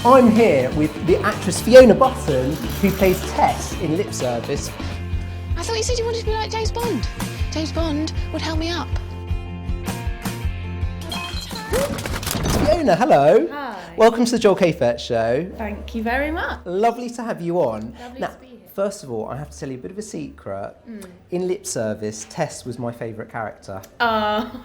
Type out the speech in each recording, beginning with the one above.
I'm here with the actress Fiona Button, who plays Tess in Lip Service. I thought you said you wanted to be like James Bond. James Bond would help me up. Fiona, hello. Hi. Welcome to the Joel Kafetz Show. Thank you very much. Lovely to have you on. Lovely now, to be here. first of all, I have to tell you a bit of a secret. In Lip Service, Tess was my favourite character.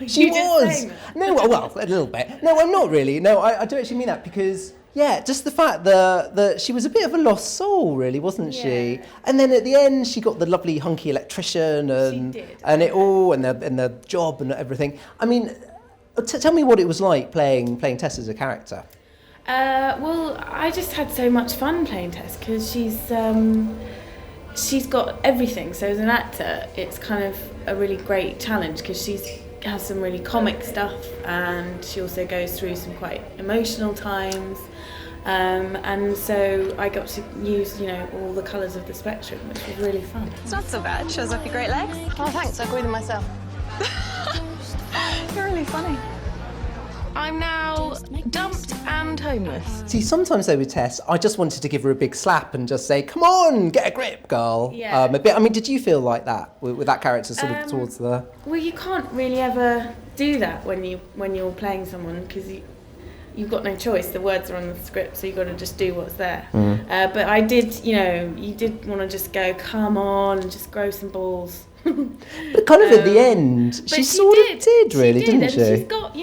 She was. No, well, a little bit. No, I'm not really. No, I do actually mean that because, yeah, just the fact that she was a bit of a lost soul, really, wasn't she? And then at the end, she got the lovely hunky electrician and it all, and the job and everything. I mean, tell me what it was like playing Tess as a character. Well, I just had so much fun playing Tess because she's got everything. So as an actor, it's kind of a really great challenge because she has some really comic stuff, and she also goes through some quite emotional times. And so I got to use, all the colours of the spectrum, which was really fun. It's not so bad. Shows off your great legs. Oh, thanks. I agree with myself. You're really funny. I'm now dumped and homeless. See, sometimes though with Tess, I just wanted to give her a big slap and just say, "Come on, get a grip, girl." Yeah. A bit. I mean, did you feel like that with that character, sort of towards the? Well, you can't really ever do that when you're playing someone because you've got no choice. The words are on the script, so you've got to just do what's there. But I did, you did want to just go, "Come on," and just grow some balls. But kind of at the end, she sort of did, really, didn't she? And she's got,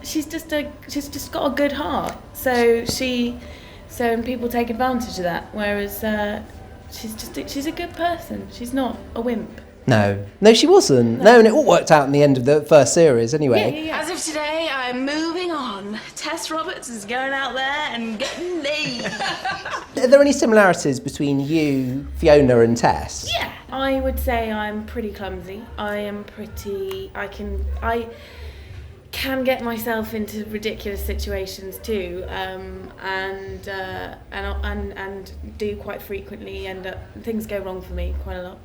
she's just got a good heart. So and people take advantage of that. Whereas she's a good person. She's not a wimp. No, she wasn't. No, and it all worked out in the end of the first series, anyway. Yeah. As of today, I'm moving on. Tess Roberts is going out there and getting laid. Are there any similarities between you, Fiona, and Tess? Yeah, I would say I'm pretty clumsy. I can get myself into ridiculous situations too, and do quite frequently. Things go wrong for me quite a lot.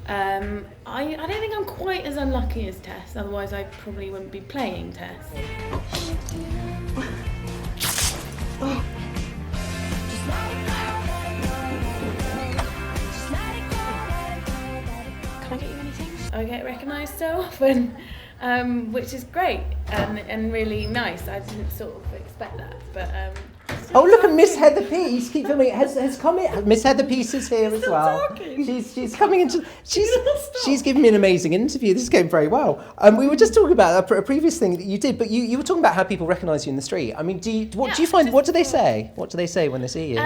I don't think I'm quite as unlucky as Tess. Otherwise, I probably wouldn't be playing Tess. Can I get you anything? I get recognised so often, which is great and really nice. I didn't sort of expect that, but. Oh, look at Miss Heather Peace. Keep filming. Has come in. Miss Heather Peace is here as well. Talking. She's coming into. She's given me an amazing interview. This is going very well. We were just talking about a previous thing that you did, but you were talking about how people recognise you in the street. I mean, what do you find? What do they say? What do they say when they see you?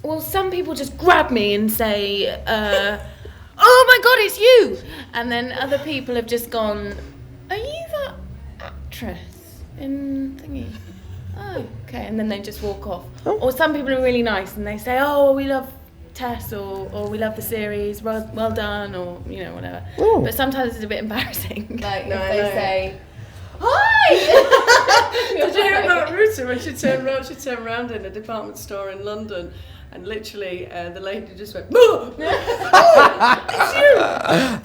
Well, some people just grab me and say, "Oh my God, it's you!" And then other people have just gone, "Are you that actress in thingy?" Oh, okay, and then they just walk off. Oh. Or some people are really nice and they say, "Oh, we love Tess," or "We love the series, well done," or whatever. Oh. But sometimes it's a bit embarrassing. Like, if they say, "Hi!" Did you hear about Ruta when she turned round in a department store in London, and literally the lady just went, "Oh, it's you!"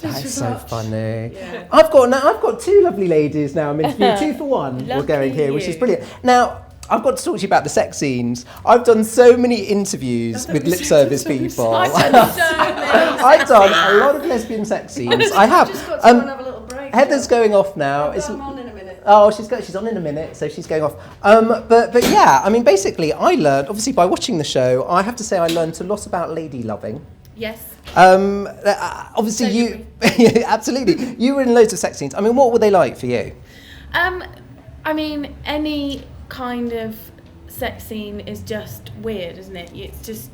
That's so funny. Yeah. I've got two lovely ladies now. I'm interviewing 2 for 1. We're going here, which is brilliant. Now, I've got to talk to you about the sex scenes. I've done so many interviews with lip service people. I've done so many. I've done a lot of lesbian sex scenes. I have. Just got to go and have a little break. Heather's going off now. I'm on in a minute. Oh, she's on in a minute, so she's going off. But yeah, I mean, basically, I learned, obviously, by watching the show, I have to say I learned a lot about lady loving. Yes. Obviously, you, absolutely, you were in loads of sex scenes. I mean, what were they like for you? I mean, any kind of sex scene is just weird, isn't it? It's just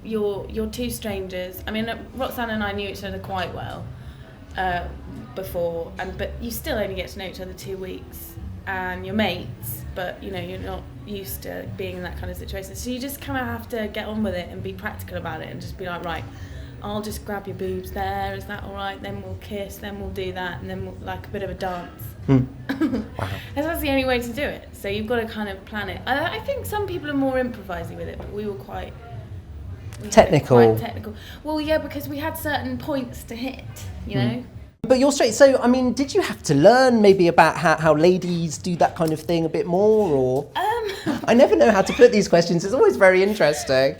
you're two strangers. I mean, Roxanne and I knew each other quite well before, but you still only get to know each other 2 weeks, and you're mates. But you're not used to being in that kind of situation, so you just kind of have to get on with it and be practical about it, and just be like, right, I'll just grab your boobs there. Is that all right? Then we'll kiss. Then we'll do that, and then we'll, like a bit of a dance. Wow. That's the only way to do it. So you've got to kind of plan it. I think some people are more improvising with it, but we were quite technical. Well, yeah, because we had certain points to hit, you know. But you're straight, so I mean, did you have to learn maybe about how ladies do that kind of thing a bit more, or? I never know how to put these questions. It's always very interesting.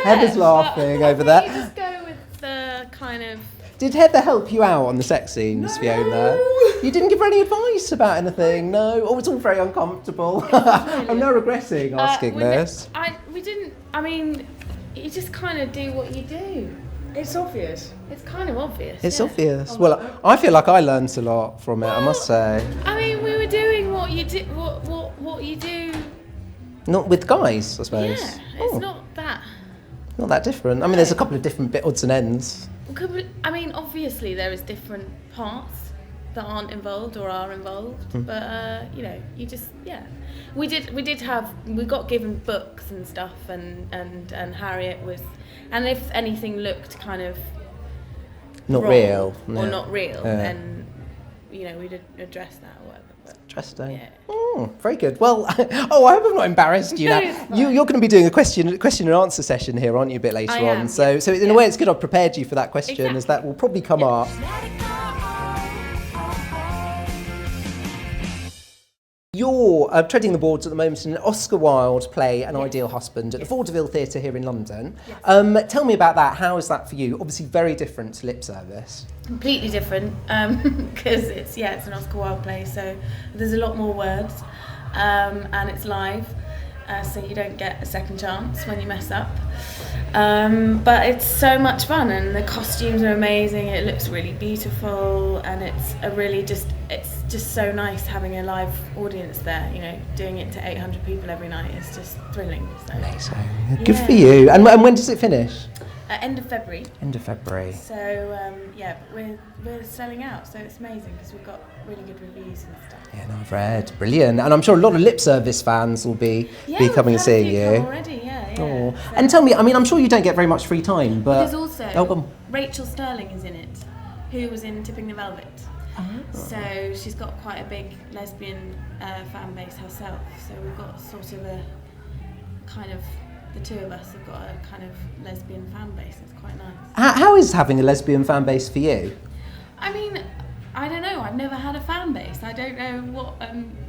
Heather's laughing over there. You just go with the kind of... Did Heather help you out on the sex scenes, Fiona? You didn't give her any advice about anything, no? Oh, it's all very uncomfortable. I'm now regretting asking this. We didn't, I mean, you just kind of do what you do. It's obvious. It's kind of obvious. It's obvious. Well, I feel like I learned a lot from it, I must say. I mean, we were doing what you do, what you do. Not with guys, I suppose. Yeah, it's not that. Not that different. I mean, there's a couple of different odds and ends. I mean, obviously there is different parts that aren't involved or are involved, but you know, you just we got given books and stuff, and Harriet was, and if anything looked kind of not wrong real or not real, then you know we'd address that or whatever. But, interesting. yeah. Oh, very good. Well, I hope I've not embarrassed you No, now. it's fine. You're going to be doing a question and answer session here, aren't you, a bit later I on? am, So in a way, it's good I've prepared you for that question, as that will probably come up. You're treading the boards at the moment in an Oscar Wilde play, An Ideal Husband, at the Vaudeville Theatre here in London. Yes. Tell me about that. How is that for you? Obviously very different to Lip Service. Completely different, because it's an Oscar Wilde play, so there's a lot more words, and it's live, so you don't get a second chance when you mess up. But it's so much fun, and the costumes are amazing. It looks really beautiful, and it's just so nice having a live audience there. You know, doing it to 800 people every night is just thrilling. So. Amazing. Good for you. And when does it finish? End of February. End of February. So we're selling out, so it's amazing because we've got really good reviews and stuff. Yeah, no, I've read. Brilliant. And I'm sure a lot of Lip Service fans will be coming and seeing you. Already, yeah. Oh. So. And tell me, I mean, I'm sure you don't get very much free time, but There's also Rachel Sterling is in it, who was in Tipping the Velvet. Oh. So she's got quite a big lesbian fan base herself. So we've got sort of a kind of, the two of us have got a kind of lesbian fan base. It's quite nice. How is having a lesbian fan base for you? I mean, I don't know. I've never had a fan base. I don't know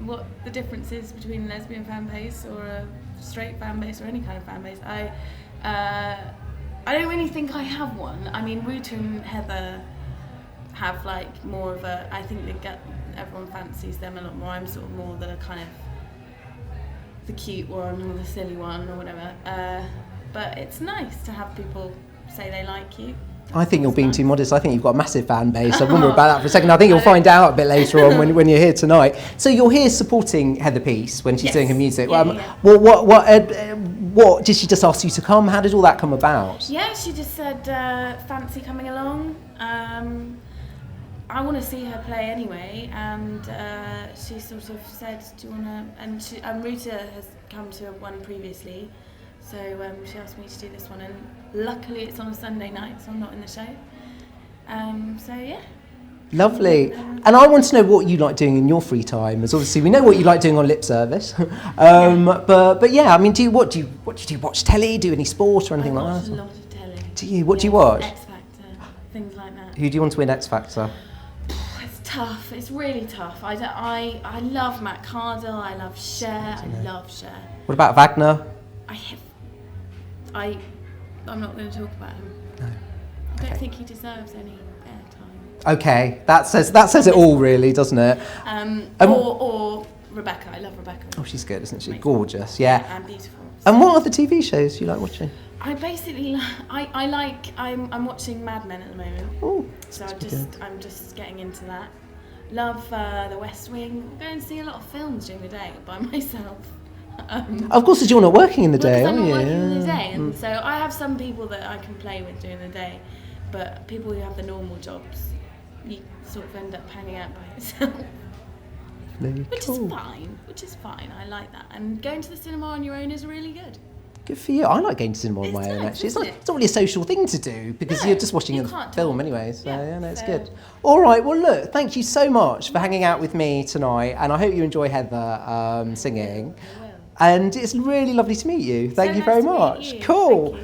what the difference is between a lesbian fan base or a straight fan base or any kind of fan base. I don't really think I have one. I mean, Ruta and Heather have like more of a. I think everyone fancies them a lot more. I'm sort of more the kind of the cute one or the silly one or whatever. But it's nice to have people say they like you. I think you're being too modest. I think you've got a massive fan base. I wonder about that for a second. I think you'll find out a bit later on when you're here tonight. So you're here supporting Heather Peace when she's doing her music. What did she just ask you to come? How did all that come about? Yeah, she just said, fancy coming along. I want to see her play anyway, and she sort of said, do you want to, and Ruta has come to one previously, so she asked me to do this one, and luckily it's on a Sunday night, so I'm not in the show. So yeah. Lovely. And I want to know what you like doing in your free time, as obviously we know what you like doing on Lip Service. But yeah, I mean, do you watch telly, do any sport or anything like that? I watch a lot of telly. Do you? What do you watch? X Factor, things like that. Who do you want to win X Factor? It's tough. It's really tough. I love Matt Cardle. I love Cher. I love Cher. What about Wagner? I'm not going to talk about him. No. I don't think he deserves any airtime. Okay, that says it all, really, doesn't it? Or Rebecca. I love Rebecca. Oh, she's good, isn't she? Amazing. Gorgeous, yeah. And beautiful. And what other TV shows do you like watching? I basically I'm watching Mad Men at the moment. Oh, so I'm just getting into that. Love The West Wing. I go and see a lot of films during the day by myself. Of course, you're not working in the day, I'm are not you? working in the day, and so I have some people that I can play with during the day, but people who have the normal jobs, you sort of end up hanging out by yourself. Which is fine. I like that. And going to the cinema on your own is really good. Good for you. I like going to cinema on my own, actually. It's not really a social thing to do, because you're just watching a film anyway. So, it's good. All right, well, look, thank you so much for hanging out with me tonight, and I hope you enjoy Heather singing. And it's really lovely to meet you. Thank you very much. Cool.